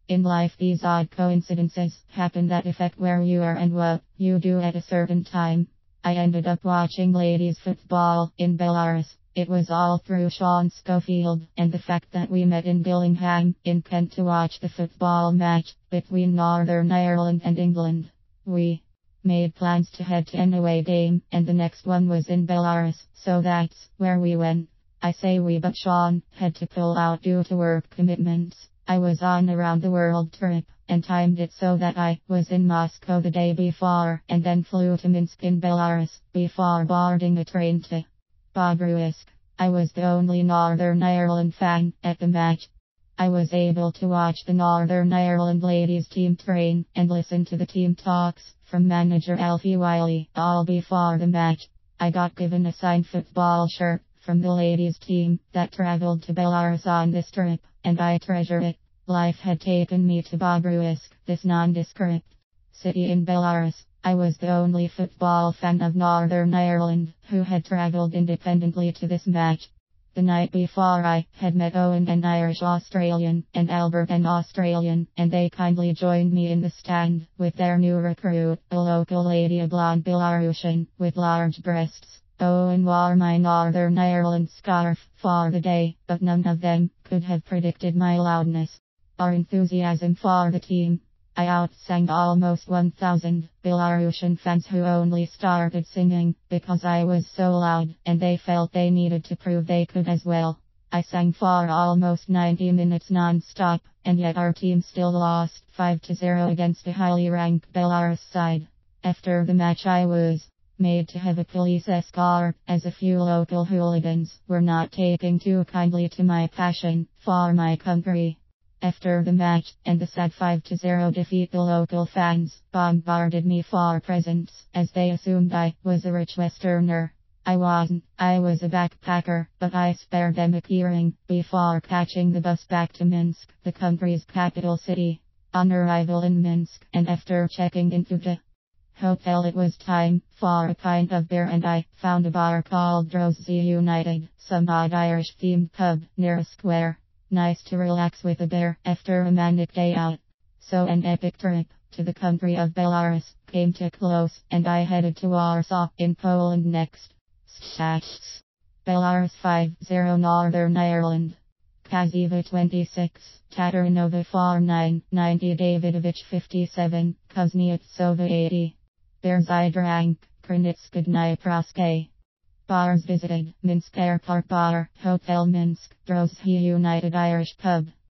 In life, these odd coincidences happen that affect where you are and what you do at a certain time. I ended up watching ladies football in Belarus. It was all through Sean Schofield and the fact that we met in Gillingham, in Kent, to watch the football match between Northern Ireland and England. We made plans to head to an away game, and the next one was in Belarus, so that's where we went. I say we, but Sean had to pull out due to work commitments. I was on a round the world trip, and timed it so that I was in Moscow the day before, and then flew to Minsk in Belarus, before boarding a train to Belarus. I was the only Northern Ireland fan at the match. I was able to watch the Northern Ireland ladies team train, and listen to the team talks from manager Alfie Wiley, all before the match. I got given a signed football shirt from the ladies team that travelled to Belarus on this trip, and I treasure it. Life had taken me to Belarus, this nondescript city in Belarus. I was the only football fan of Northern Ireland who had travelled independently to this match. The night before, I had met Owen, an Irish Australian, and Albert, an Australian, and they kindly joined me in the stand with their new recruit, a local lady, a blonde Belarusian with large breasts. Owen wore my Northern Ireland scarf for the day, but none of them could have predicted my loudness or enthusiasm for the team. I outsang almost 1,000 Belarusian fans who only started singing because I was so loud, and they felt they needed to prove they could as well. I sang for almost 90 minutes non-stop, and yet our team still lost 5-0 against a highly ranked Belarus side. After the match, I was made to have a police escort, as a few local hooligans were not taking too kindly to my passion for my country. After the match and the sad 5-0 defeat, the local fans bombarded me for presents, as they assumed I was a rich Westerner. I wasn't. I was a backpacker, but I spared them a keyring before catching the bus back to Minsk, the country's capital city. On arrival in Minsk, and after checking into the hotel, it was time for a pint of beer, and I found a bar called Drosy United, some odd Irish-themed pub near a square. Nice to relax with a beer after a manic day out. So an epic trip to the country of Belarus came to a close, and I headed to Warsaw in Poland next. Stats: Belarus 5-0 Northern Ireland. Kaziva 26, Tatarinova 49, 90 Davidovich 57, Kuznetsova 80. Beers I drank, Kranitska Dniprovskaya. Bars visited: Minsk Airport Bar, Hotel Minsk, Drozhia United Irish Pub,